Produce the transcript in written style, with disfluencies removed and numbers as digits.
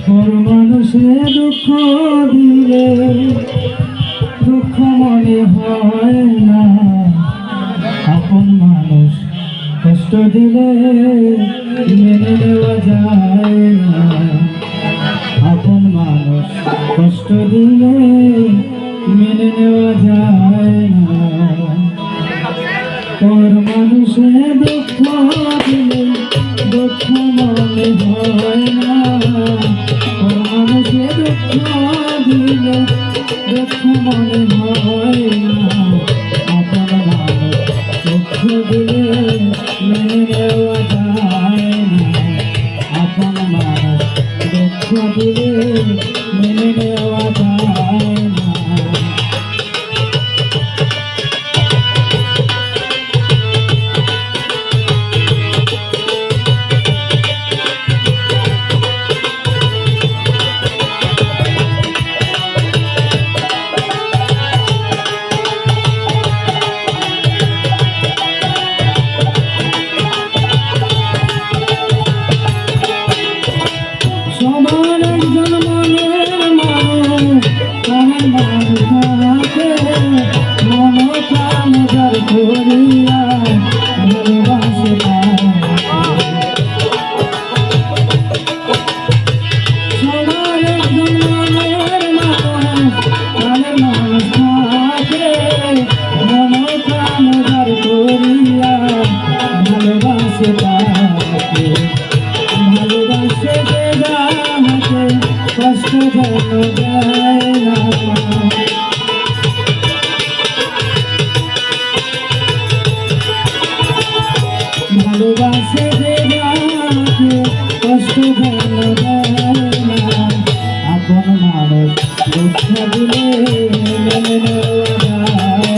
পর মানুষে দুঃখ দিলে দুঃখ মনে হয় না, আপন মানুষ কষ্ট দিলে মেনে নেওয়া যায় না, আপন মানুষ কষ্ট দিলে মেনে নেওয়া যায় না। পর মানুষে দুঃখ দিলে দুঃখ মনে হয় না, পর মানুষে দুঃখ দিলে দুঃখ মনে হয় না, আপন মানুষ দুঃখ দিলে মেনে নেওয়া যায় না, আপন মানুষ দুঃখ দিলে মেনে নেওয়া যায় না। সবার একজন মনের মানুষ, প্রাণের মানুষ থাকে, মন প্রাণ যার করিয়া ভালোবাসে তাকে। সবার একজন মনের মানুষ, প্রাণের মানুষ থাকে, মন প্রাণ যার করিয়া ভালোবাসে তাকে। ভালোবাসে কষ্ট যেন দেয় না, ভালোবাসে কষ্ট যেন দেয় না, আপন মানুষ দুঃখ দিলে মেনে নেওয়া যায়